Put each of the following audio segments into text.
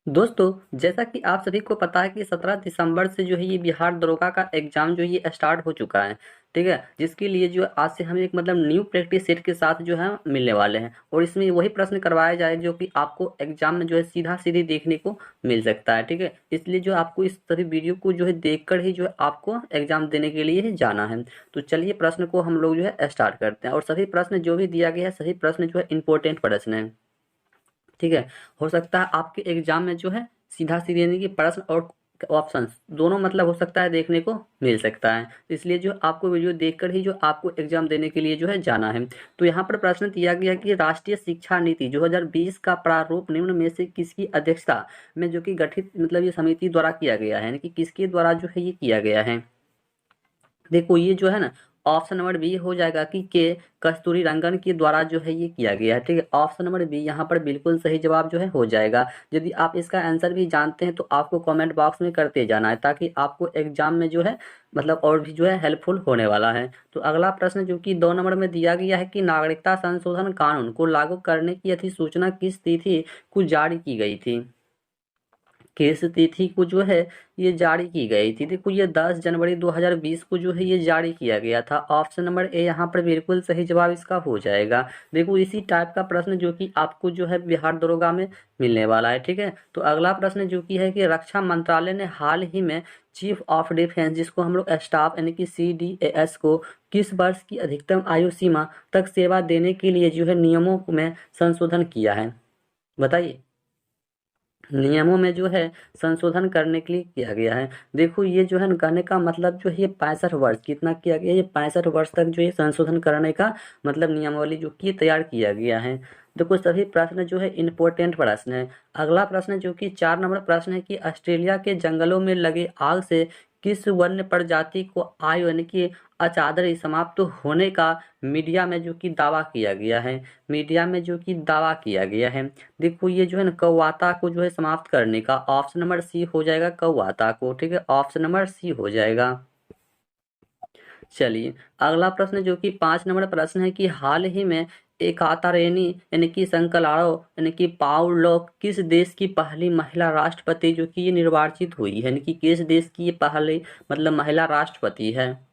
दोस्तों, जैसा कि आप सभी को पता है कि 17 दिसंबर से जो है ये बिहार दरोगा का एग्जाम जो है ये स्टार्ट हो चुका है। ठीक है, जिसके लिए जो आज से हम एक मतलब न्यू प्रैक्टिस सेट के साथ जो है मिलने वाले हैं और इसमें वही प्रश्न करवाया जाए जो कि आपको एग्जाम में जो है सीधा सीधी देखने को मिल सकता है। ठीक है, इसलिए जो आपको इस सभी वीडियो को जो है देखकर ही जो है आपको एग्जाम देने के लिए ही जाना है। तो चलिए प्रश्न को हम लोग जो है स्टार्ट करते हैं और सभी प्रश्न जो भी दिया गया है सभी प्रश्न जो है इंपॉर्टेंट प्रश्न है। ठीक है, हो सकता है आपके एग्जाम में जो है सीधा सीधे यानी कि प्रश्न और ऑप्शंस दोनों मतलब हो सकता है देखने को मिल सकता है। इसलिए जो आपको वीडियो देखकर ही जो आपको एग्जाम देने के लिए जो है जाना है। तो यहाँ पर प्रश्न दिया गया कि राष्ट्रीय शिक्षा नीति 2020 का प्रारूप निम्न में से किसकी अध्यक्षता में जो कि गठित मतलब ये समिति द्वारा किया गया है, यानी कि किसके द्वारा जो है ये किया गया है। देखो ये जो है ना, ऑप्शन नंबर बी हो जाएगा कि के कस्तूरी रंगन के द्वारा जो है ये किया गया है। ठीक है, ऑप्शन नंबर बी यहाँ पर बिल्कुल सही जवाब जो है हो जाएगा। यदि आप इसका आंसर भी जानते हैं तो आपको कमेंट बॉक्स में करते जाना है ताकि आपको एग्जाम में जो है मतलब और भी जो है हेल्पफुल होने वाला है। तो अगला प्रश्न जो कि 2 नंबर में दिया गया है कि नागरिकता संशोधन कानून को लागू करने की अधिसूचना किस तिथि को जारी की गई थी। किस तिथि को जो है ये जारी की गई थी। देखो ये 10 जनवरी 2020 को जो है ये जारी किया गया था। ऑप्शन नंबर ए यहाँ पर बिल्कुल सही जवाब इसका हो जाएगा। देखो इसी टाइप का प्रश्न जो कि आपको जो है बिहार दरोगा में मिलने वाला है। ठीक है, तो अगला प्रश्न जो कि है कि रक्षा मंत्रालय ने हाल ही में चीफ ऑफ डिफेंस जिसको हम लोग स्टाफ यानी कि CDAS को किस वर्ष की अधिकतम आयु सीमा तक सेवा देने के लिए जो है नियमों में संशोधन किया है। बताइए, नियमों में जो है संशोधन करने के लिए किया गया है। देखो ये जो है न कहने का मतलब जो है ये 65 वर्ष कितना किया गया है, ये 65 वर्ष तक जो है संशोधन करने का मतलब नियमावली जो कि तैयार किया गया है। देखो सभी प्रश्न जो है इंपॉर्टेंट प्रश्न है। अगला प्रश्न जो कि 4 नंबर प्रश्न है कि ऑस्ट्रेलिया के जंगलों में लगे आग से किस वन्य प्रजाति को आयु यानी कि अचादरी समाप्त होने का मीडिया में जो कि दावा किया गया है। मीडिया में जो कि दावा किया गया है। देखो ये जो है ना कौवाता को जो है समाप्त करने का ऑप्शन नंबर सी हो जाएगा कौवाता को। ठीक है, ऑप्शन नंबर सी हो जाएगा। चलिए अगला प्रश्न जो कि 5 नंबर प्रश्न है कि हाल ही में एकातारेनी यानी कि संकलाड़ो यानी कि पाउलो किस देश की पहली महिला राष्ट्रपति जो कि ये निर्वाचित हुई है, यानी कि किस देश की ये पहली मतलब महिला राष्ट्रपति है।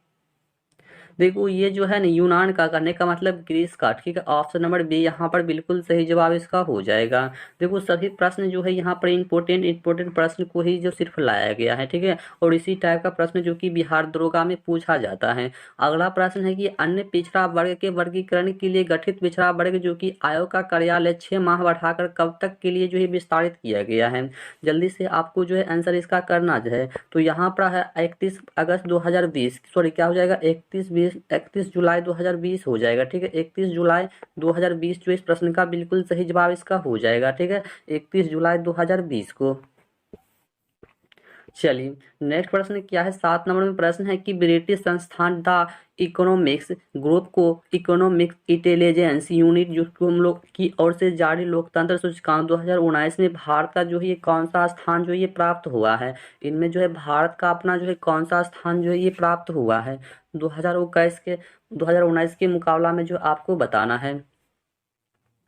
देखो ये जो है ना यूनान का करने का मतलब ग्रीस का। ठीक है, ऑप्शन नंबर बी यहाँ पर बिल्कुल सही जवाब इसका हो जाएगा। देखो सभी प्रश्न जो है यहाँ पर इंपॉर्टेंट प्रश्न को ही जो सिर्फ लाया गया है। ठीक है, और इसी टाइप का प्रश्न जो कि बिहार दरोगा में पूछा जाता है। अगला प्रश्न है कि अन्य पिछड़ा वर्ग के वर्गीकरण के लिए गठित पिछड़ा वर्ग जो कि आयोग का कार्यालय 6 माह बढ़ाकर कब तक के लिए जो है विस्तारित किया गया है। जल्दी से आपको जो है आंसर इसका करना जो है। तो यहाँ पर है 31 अगस्त 2020, सॉरी क्या हो जाएगा 31 जुलाई 2020 हो जाएगा। ठीक है, 31 जुलाई 2020 जो इस प्रश्न का बिल्कुल सही जवाब इसका हो जाएगा। ठीक है, 31 जुलाई 2020 को। चलिए नेक्स्ट प्रश्न क्या है, 7 नंबर में प्रश्न है कि ब्रिटिश संस्थान द इकोनॉमिक्स ग्रुप को इकोनॉमिक्स इंटेलिजेंस यूनिट जो कि हम लोग की ओर से जारी लोकतंत्र सूचकांक 2019 में भारत का जो है ये कौन सा स्थान जो है ये प्राप्त हुआ है। इनमें जो है भारत का अपना जो है कौन सा स्थान जो है ये प्राप्त हुआ है 2019 के मुकाबला में जो आपको बताना है।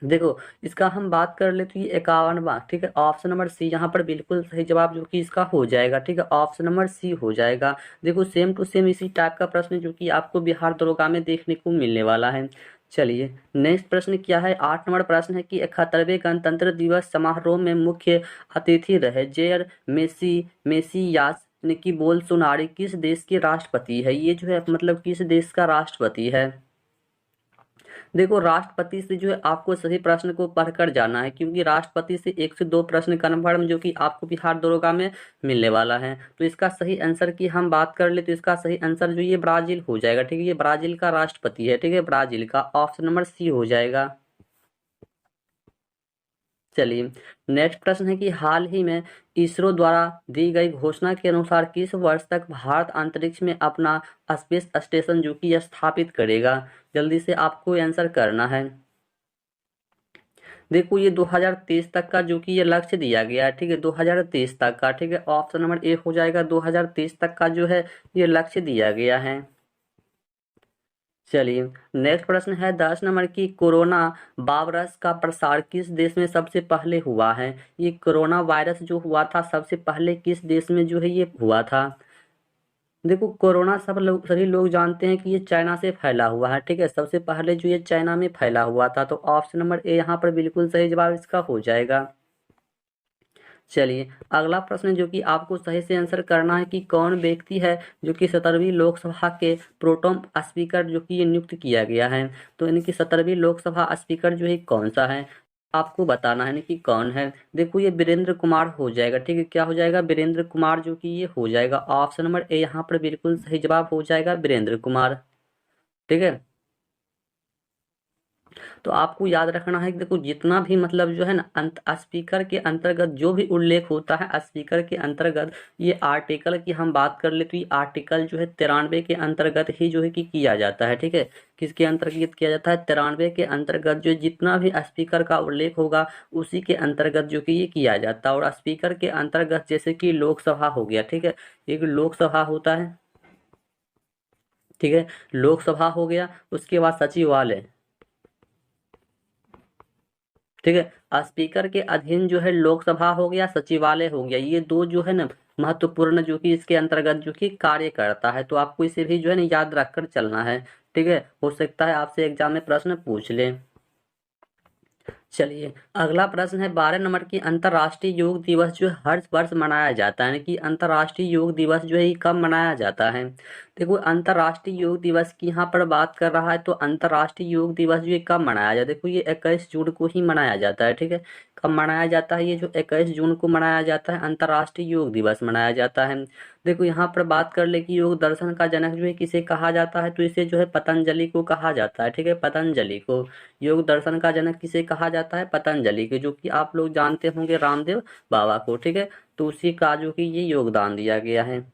देखो इसका हम बात कर ले तो ये 51वां। ठीक है, ऑप्शन नंबर सी यहाँ पर बिल्कुल सही जवाब जो कि इसका हो जाएगा। ठीक है, ऑप्शन नंबर सी हो जाएगा। देखो सेम टू सेम इसी टाइप का प्रश्न जो कि आपको बिहार दरोगा में देखने को मिलने वाला है। चलिए नेक्स्ट प्रश्न क्या है, 8 नंबर प्रश्न है कि 71वें गणतंत्र दिवस समारोह में मुख्य अतिथि रहे जेयर मेसियास यानी कि बोल्सोनारो किस देश के राष्ट्रपति है। ये जो है मतलब किस देश का राष्ट्रपति है। देखो राष्ट्रपति से जो है आपको सही प्रश्न को पढ़कर जाना है क्योंकि राष्ट्रपति से 1 से 2 प्रश्न कन्फर्म जो कि आपको बिहार दरोगा में मिलने वाला है। तो इसका सही आंसर की हम बात कर ले तो इसका सही आंसर जो ये ब्राजील हो जाएगा। ठीक है, ये ब्राजील का राष्ट्रपति है। ठीक है, ब्राजील का ऑप्शन नंबर सी हो जाएगा। चलिए नेक्स्ट प्रश्न है कि हाल ही में इसरो द्वारा दी गई घोषणा के अनुसार किस वर्ष तक भारत अंतरिक्ष में अपना स्पेस स्टेशन जो कि स्थापित करेगा। जल्दी से आपको आंसर करना है। देखो ये 2023 तक का जो कि ये लक्ष्य दिया गया है। ठीक है, 2023 तक का। ठीक है, ऑप्शन नंबर ए हो जाएगा 2023 तक का जो है ये लक्ष्य दिया गया है। चलिए, नेक्स्ट प्रश्न है 10 नंबर की, कोरोना वायरस का प्रसार किस देश में सबसे पहले हुआ है? ये कोरोना वायरस जो हुआ था सबसे पहले किस देश में जो है ये हुआ था? देखो, कोरोना सभी लोग जानते हैं कि ये चाइना से फैला हुआ है, ठीक है। सबसे पहले जो ये चाइना में फैला हुआ था, तो ऑप्शन नंबर ए यहाँ पर बिल्कुल सही जवाब इसका हो जाएगा। चलिए, अगला प्रश्न जो कि आपको सही से आंसर करना है कि कौन व्यक्ति है जो कि 17वीं लोकसभा के प्रोटेम स्पीकर जो कि ये नियुक्त किया गया है। तो इनकी 17वीं लोकसभा स्पीकर जो है कौन सा है, आपको बताना है ना कि कौन है। देखो, ये वीरेंद्र कुमार हो जाएगा, ठीक है। क्या हो जाएगा? वीरेंद्र कुमार जो कि ये हो जाएगा। ऑप्शन नंबर ए यहाँ पर बिल्कुल सही जवाब हो जाएगा, वीरेंद्र कुमार, ठीक है। तो आपको याद रखना है कि देखो, जितना भी मतलब जो है ना स्पीकर के अंतर्गत जो भी उल्लेख होता है स्पीकर के अंतर्गत, ये आर्टिकल की हम बात कर ले तो ये आर्टिकल जो है 93 के अंतर्गत ही जो है कि किया जाता है, ठीक है। किसके अंतर्गत किया जाता है? 93 के अंतर्गत जो जितना भी स्पीकर का उल्लेख होगा उसी के अंतर्गत जो कि ये किया जाता है। और स्पीकर के अंतर्गत जैसे कि लोकसभा हो गया, ठीक है। एक लोकसभा होता है, ठीक है। लोकसभा हो गया, उसके बाद सचिवालय, ठीक है। स्पीकर के अधीन जो है लोकसभा हो गया, सचिवालय हो गया, ये दो जो है ना महत्वपूर्ण जो कि इसके अंतर्गत जो कि कार्य करता है। तो आपको इसे भी जो है ना याद रखकर चलना है, ठीक है। हो सकता है आपसे एग्जाम में प्रश्न पूछ ले। चलिए, अगला प्रश्न है 12 नंबर की, अंतर्राष्ट्रीय योग दिवस जो है हर वर्ष मनाया जाता है, यानी कि अंतर्राष्ट्रीय योग दिवस जो है ये कब मनाया जाता है? देखो, अंतर्राष्ट्रीय योग दिवस की यहाँ पर बात कर रहा है, तो अंतर्राष्ट्रीय योग दिवस जो ये कब मनाया जाता है? देखो, ये 21 जून को ही मनाया जाता है, ठीक है। कब मनाया जाता है? ये जो 21 जून को मनाया जाता है अंतर्राष्ट्रीय योग दिवस मनाया जाता है। देखो, यहाँ पर बात कर ले कि योग दर्शन का जनक जो है किसे कहा जाता है, तो इसे जो है पतंजलि को कहा जाता है, ठीक है, पतंजलि को। योग दर्शन का जनक किसे कहा जाता है? पतंजलि के, जो कि आप लोग जानते होंगे रामदेव बाबा को, ठीक है। तो उसी का जो कि ये योगदान दिया गया है।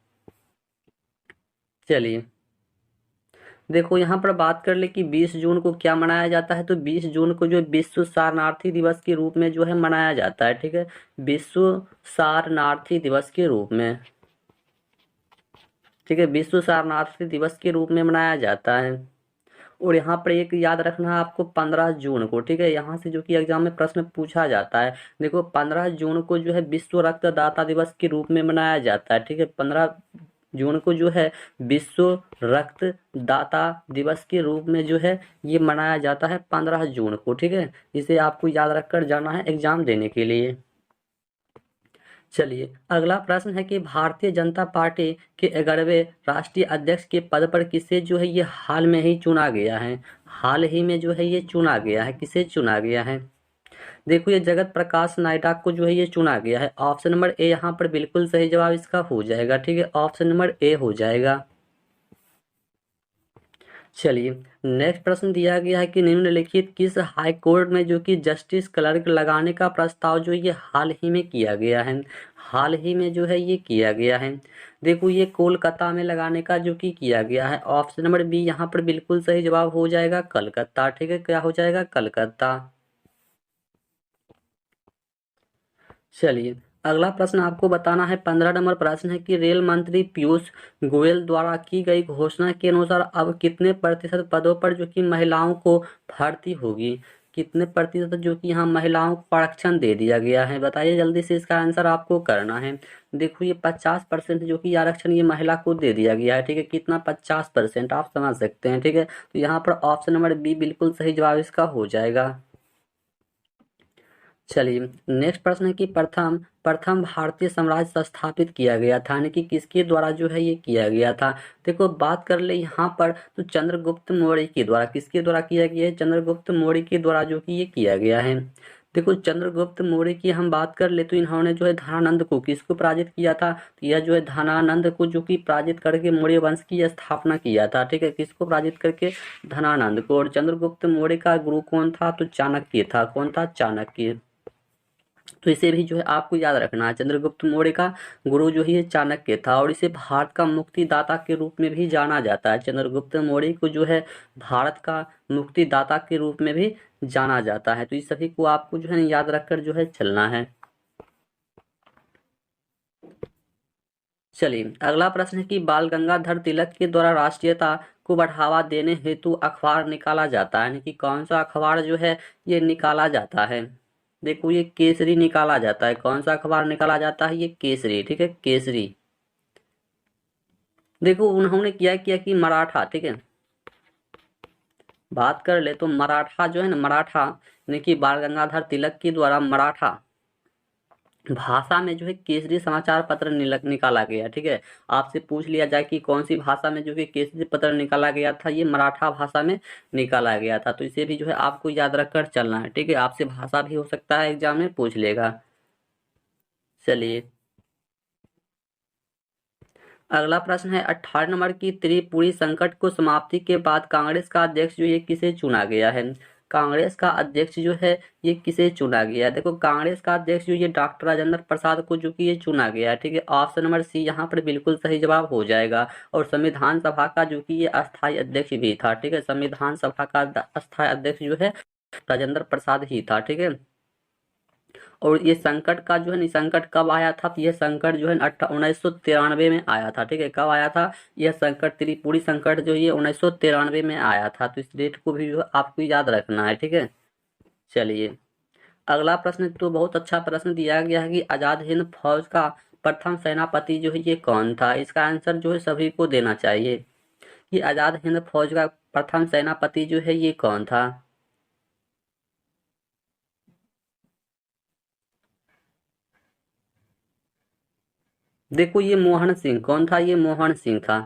चलिए, देखो यहाँ पर बात कर ले कि 20 जून को क्या मनाया जाता है, तो 20 जून को जो विश्व सारनार्थी दिवस के रूप में जो है मनाया जाता है, ठीक है। विश्व सारनार्थी दिवस के रूप में, ठीक है, विश्व सारनार्थी दिवस के रूप में मनाया जाता है। और यहाँ पर एक याद रखना है आपको, 15 जून को, ठीक है, यहाँ से जो कि एग्जाम में प्रश्न पूछा जाता है। देखो, 15 जून को जो है विश्व रक्तदाता दिवस के रूप में मनाया जाता है, ठीक है। 15 जून को जो है विश्व रक्तदाता दिवस के रूप में जो है ये मनाया जाता है 15 जून को, ठीक है। इसे आपको याद रखकर जाना है एग्जाम देने के लिए। चलिए, अगला प्रश्न है कि भारतीय जनता पार्टी के 11वें राष्ट्रीय अध्यक्ष के पद पर किसे जो है ये हाल में ही चुना गया है? हाल ही में जो है ये चुना गया है, किसे चुना गया है? देखो, ये जगत प्रकाश नायडा को जो है ये चुना गया है। ऑप्शन नंबर ए यहाँ पर बिल्कुल सही जवाब इसका हो जाएगा, ठीक है। ऑप्शन नंबर ए हो जाएगा। चलिए, नेक्स्ट प्रश्न दिया गया है कि निम्नलिखित किस हाई कोर्ट में जो कि जस्टिस क्लर्क लगाने का प्रस्ताव जो ये हाल ही में किया गया है? हाल ही में जो है ये किया गया है। देखो, ये कोलकाता में लगाने का जो कि किया गया है। ऑप्शन नंबर बी यहाँ पर बिल्कुल सही जवाब हो जाएगा, कलकत्ता, ठीक है। क्या हो जाएगा? कलकत्ता। चलिए, अगला प्रश्न आपको बताना है, 15 नंबर प्रश्न है कि रेल मंत्री पीयूष गोयल द्वारा की गई घोषणा के अनुसार अब कितने प्रतिशत पदों पर जो कि महिलाओं को भर्ती होगी? कितने प्रतिशत जो कि यहाँ महिलाओं को आरक्षण दे दिया गया है? बताइए जल्दी से, इसका आंसर आपको करना है। देखो, ये 50% जो कि आरक्षण ये महिला को दे दिया गया है, ठीक है। कितना? 50%, आप समझ सकते हैं, ठीक है। तो यहाँ पर ऑप्शन नंबर बी बिल्कुल सही जवाब इसका हो जाएगा। चलिए, नेक्स्ट प्रश्न है कि प्रथम प्रथम भारतीय साम्राज्य स्थापित किया गया था, यानी कि किसके द्वारा जो है ये किया गया था? देखो, बात कर ले यहाँ पर तो चंद्रगुप्त मौर्य के द्वारा, किसके द्वारा किया गया है? चंद्रगुप्त मौर्य के द्वारा जो कि ये किया गया है। देखो, चंद्रगुप्त मौर्य की हम बात कर ले तो इन्होंने जो है धनानंद को, किसको पराजित किया था? तो यह जो है धनानंद को जो कि पराजित करके मौर्य वंश की स्थापना किया था, ठीक है। किसको पराजित करके? धनानंद को। और चंद्रगुप्त मौर्य का गुरु कौन था? तो चाणक्य था। कौन था? चाणक्य। तो इसे भी जो है आपको याद रखना है, चंद्रगुप्त मौर्य का गुरु जो है ये चाणक्य था। और इसे भारत का मुक्तिदाता के रूप में भी जाना जाता है। चंद्रगुप्त मौर्य को जो है भारत का मुक्तिदाता के रूप में भी जाना जाता है। तो इस सभी को आपको जो है ना याद रखकर जो है चलना है। चलिए, अगला प्रश्न है कि बाल गंगाधर तिलक के द्वारा राष्ट्रीयता को बढ़ावा देने हेतु अखबार निकाला जाता है, यानी कि कौन सा अखबार जो है ये निकाला जाता है। देखो ये केसरी निकाला जाता है। कौन सा अखबार निकाला जाता है? ये केसरी। ठीक है, केसरी। देखो उन्होंने क्या किया कि मराठा, ठीक है, बात कर ले तो मराठा जो है ना, मराठा यानी कि बाल गंगाधर तिलक के द्वारा मराठा भाषा में जो है केसरी समाचार पत्र निकाला गया। ठीक है, आपसे पूछ लिया जाए कि कौन सी भाषा में जो कि केसरी पत्र निकाला गया था, ये मराठा भाषा में निकाला गया था। तो इसे भी जो है आपको याद रखकर चलना है। ठीक है, आपसे भाषा भी हो सकता है एग्जाम में पूछ लेगा। चलिए अगला प्रश्न है 18 नंबर की, त्रिपुरी संकट को समाप्ति के बाद कांग्रेस का अध्यक्ष जो ये किसे चुना गया है? कांग्रेस का अध्यक्ष जो है ये किसे चुना गया है? देखो कांग्रेस का अध्यक्ष जो ये डॉक्टर राजेंद्र प्रसाद को जो कि ये चुना गया है। ठीक है, ऑप्शन नंबर सी यहाँ पर बिल्कुल सही जवाब हो जाएगा। और संविधान सभा का जो कि ये अस्थायी अध्यक्ष भी था। ठीक है, संविधान सभा का अस्थायी अध्यक्ष जो है राजेंद्र प्रसाद ही था। ठीक है, और ये संकट का जो है ना, संकट कब आया था? तो यह संकट जो है 1993 में आया था। ठीक है, कब आया था यह संकट? त्रिपुरी संकट जो ये 1993 में आया था। तो इस डेट को भी जो है आपको याद रखना है। ठीक है, चलिए अगला प्रश्न तो बहुत अच्छा प्रश्न दिया गया है कि आजाद हिंद फौज का प्रथम सेनापति जो है ये कौन था? इसका आंसर जो है सभी को देना चाहिए कि आजाद हिंद फौज का प्रथम सेनापति जो है ये कौन था। देखो ये मोहन सिंह। कौन था? ये मोहन सिंह था।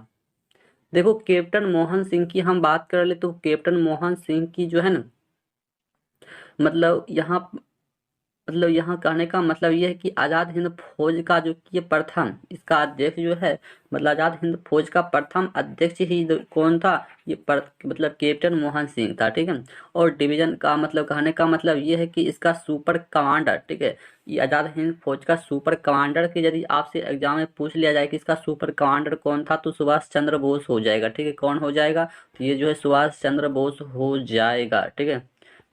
देखो कैप्टन मोहन सिंह की हम बात कर ले तो कैप्टन मोहन सिंह की जो है ना, मतलब यहाँ कहने का मतलब ये है कि आजाद हिंद फौज का जो कि ये प्रथम इसका अध्यक्ष जो है, मतलब आजाद हिंद फौज का प्रथम अध्यक्ष ही कौन था? ये मतलब कैप्टन मोहन सिंह था। ठीक है, और डिवीजन का मतलब कहने का मतलब ये है कि इसका सुपर कमांडर, ठीक है, ये आजाद हिंद फौज का सुपर कमांडर की यदि आपसे एग्जाम में पूछ लिया जाए कि इसका सुपर कमांडर कौन था, तो सुभाष चंद्र बोस हो जाएगा। ठीक है, कौन हो जाएगा? तो ये जो है सुभाष चंद्र बोस हो जाएगा। ठीक है,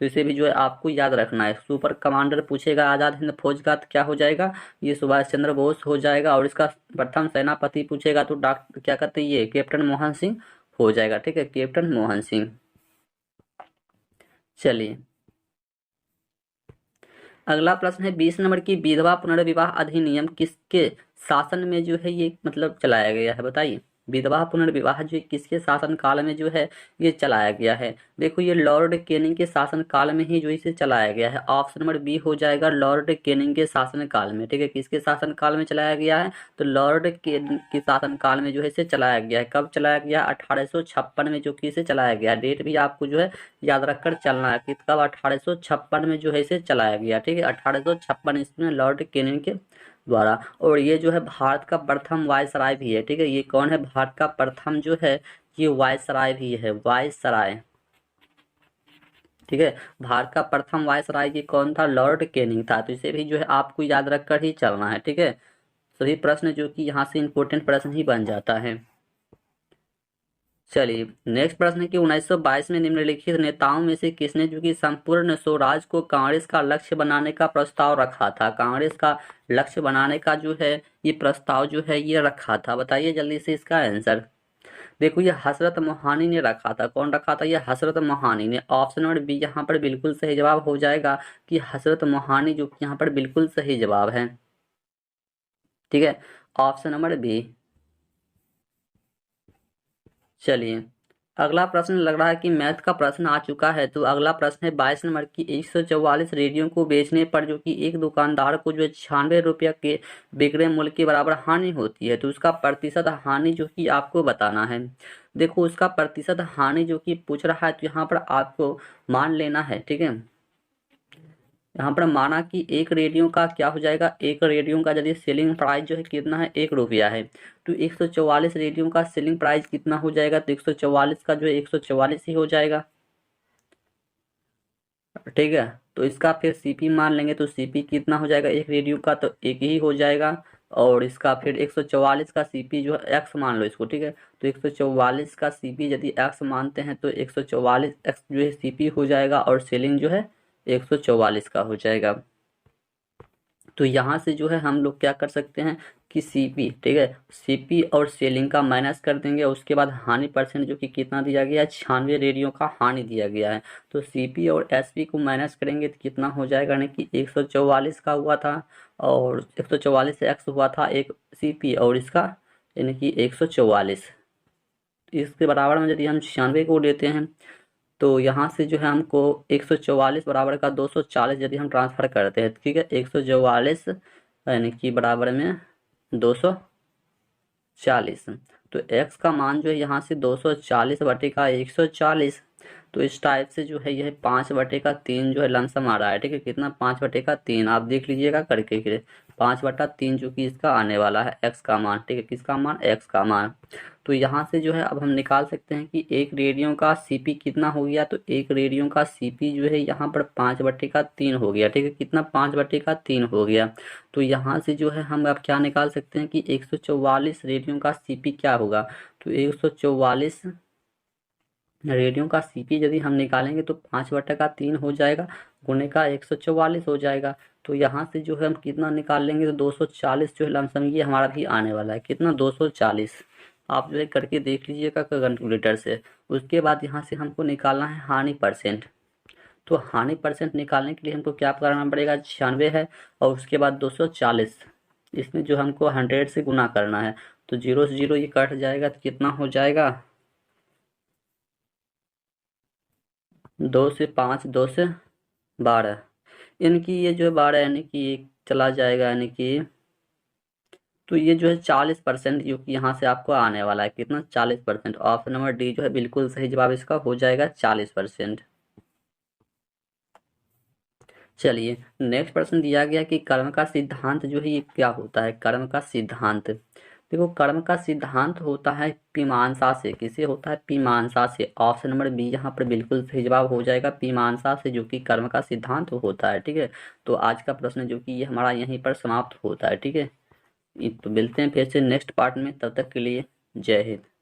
तो इसे भी जो है आपको याद रखना है। सुपर कमांडर पूछेगा आजाद हिंद फौज का तो क्या हो जाएगा? ये सुभाष चंद्र बोस हो जाएगा। और इसका प्रथम सेनापति पूछेगा तो डॉक्टर क्या कहते हैं, ये कैप्टन मोहन सिंह हो जाएगा। ठीक है, कैप्टन मोहन सिंह। चलिए अगला प्रश्न है 20 नंबर की, विधवा पुनर्विवाह अधिनियम किसके शासन में जो है ये मतलब चलाया गया है? बताइए, विधवा पुनर्विवाह जो किसके शासन काल में जो है ये चलाया गया है? देखो ये लॉर्ड कैनिंग के शासन काल में ही जो इसे चलाया गया है। ऑप्शन नंबर बी हो जाएगा लॉर्ड कैनिंग के शासन काल में। ठीक है, किसके शासन काल में चलाया गया है? तो लॉर्ड कैनिंग के शासन काल में जो है इसे चलाया गया है। कब चलाया गया? 1856 में जो कि इसे चलाया गया। डेट भी आपको जो है याद रखकर चलना है कि कब 1856 में जो है इसे चलाया गया। ठीक है, 1856 इसमें लॉर्ड कैनिंग के द्वारा। और ये जो है भारत का प्रथम वायसराय भी है। ठीक है, ये कौन है? भारत का प्रथम जो है ये वायसराय भी है, वायसराय। ठीक है, भारत का प्रथम वायसराय ये कौन था? लॉर्ड कैनिंग था। तो इसे भी जो है आपको याद रखकर ही चलना है। ठीक है, सभी प्रश्न जो कि यहाँ से इंपॉर्टेंट प्रश्न ही बन जाता है। चलिए नेक्स्ट प्रश्न है कि 1922 में निम्नलिखित नेताओं में से किसने जो कि संपूर्ण स्वराज को कांग्रेस का लक्ष्य बनाने का प्रस्ताव रखा था? कांग्रेस का लक्ष्य बनाने का जो है ये प्रस्ताव जो है ये रखा था। बताइए जल्दी से इसका आंसर। देखो ये हजरत मोहानी ने रखा था। कौन रखा था? ये हजरत मोहानी ने। ऑप्शन नंबर बी यहाँ पर बिल्कुल सही जवाब हो जाएगा कि हजरत मोहानी जो कि यहाँ पर बिल्कुल सही जवाब है। ठीक है, ऑप्शन नंबर बी। चलिए अगला प्रश्न लग रहा है कि मैथ का प्रश्न आ चुका है। तो अगला प्रश्न है 22 नंबर की, 144 रेडियो को बेचने पर जो कि एक दुकानदार को जो 96 रुपया के बिक्री मूल्य के बराबर हानि होती है, तो उसका प्रतिशत हानि जो कि आपको बताना है। देखो उसका प्रतिशत हानि जो कि पूछ रहा है, तो यहाँ पर आपको मान लेना है। ठीक है, यहाँ पर माना कि एक रेडियो का क्या हो जाएगा, एक रेडियो का यदि सेलिंग प्राइस जो है कितना है, 1 रुपया है, तो 144 रेडियो का सेलिंग प्राइस कितना हो जाएगा? तो 144 का जो है 144 ही हो जाएगा। ठीक है, तो इसका फिर सीपी मान लेंगे तो सीपी कितना हो जाएगा एक रेडियो का? तो एक ही हो जाएगा। और इसका फिर 144 का सीपी जो है एक्स मान लो इसको। ठीक है, तो 144 का सीपी यदि एक्स मानते हैं तो 144 एक्स जो है सीपी हो जाएगा और सेलिंग जो है 144 का हो जाएगा। तो यहाँ से जो है हम लोग क्या कर सकते हैं कि सीपी, ठीक है, सीपी और सेलिंग का माइनस कर देंगे। उसके बाद हानि परसेंट जो कि कितना दिया गया है, 96 रेडियो का हानि दिया गया है। तो सीपी और एसपी को माइनस करेंगे तो कितना हो जाएगा, यानी कि 144 का हुआ था और 144 एक्स हुआ था एक सीपी और इसका, यानी कि 144। इसके बराबर में यदि हम 96 को लेते हैं तो यहाँ से जो है हमको 144 बराबर का 240 यदि हम ट्रांसफर करते हैं, ठीक है, 144 यानी कि बराबर में 240। तो x का मान जो है यहाँ से 240 बटे का 140। तो इस टाइप से जो है यह 5/3 जो है लमसम आ रहा है, ठीक है, कितना 5/3 आप देख लीजिएगा करके फिर 5/3 जो कि इसका आने वाला है x का मान, ठीक है, किसका मान, x का मान। तो यहाँ से जो है अब हम निकाल सकते हैं कि एक रेडियो का सीपी कितना हो गया। तो एक रेडियो का सीपी जो है यहाँ पर 5/3 हो गया, ठीक है, कितना 5/3 हो गया। तो यहाँ से जो है हम अब क्या निकाल सकते हैं कि 144 रेडियो का सीपी क्या होगा। तो 144 रेडियो का सीपी यदि हम निकालेंगे तो 5/3 हो जाएगा, गुणे का 144 हो जाएगा। तो यहाँ से जो है हम कितना निकाल लेंगे तो 240 जो है लमसम ये हमारा भी आने वाला है, कितना 240। आप जो है करके देख लीजिएगा कैलकुलेटर से। उसके बाद यहाँ से हमको निकालना है हानि परसेंट। तो हानि परसेंट निकालने के लिए हमको क्या करना पड़ेगा, 96 है और उसके बाद 240, इसमें जो हमको 100 से गुना करना है। तो 0 से 0 ये कट जाएगा तो कितना हो जाएगा, 2 से 5, 2 से 12, यानी कि ये जो है 12 यानी कि ये चला जाएगा, यानी कि तो ये जो है 40% जो कि यहाँ से आपको आने वाला है, कितना 40%। ऑप्शन नंबर डी जो है बिल्कुल सही जवाब इसका हो जाएगा 40%। चलिए नेक्स्ट प्रश्न दिया गया कि कर्म का सिद्धांत जो है ये क्या होता है। कर्म का सिद्धांत, देखो कर्म का सिद्धांत होता है मीमांसा से, किसे होता है, मीमांसा से। ऑप्शन नंबर बी यहाँ पर बिल्कुल सही जवाब हो जाएगा, मीमांसा से जो कि कर्म का सिद्धांत होता है, ठीक है। तो आज का प्रश्न जो कि ये हमारा यहीं पर समाप्त होता है, ठीक है। तो मिलते हैं फिर से नेक्स्ट पार्ट में, तब तक के लिए जय हिंद।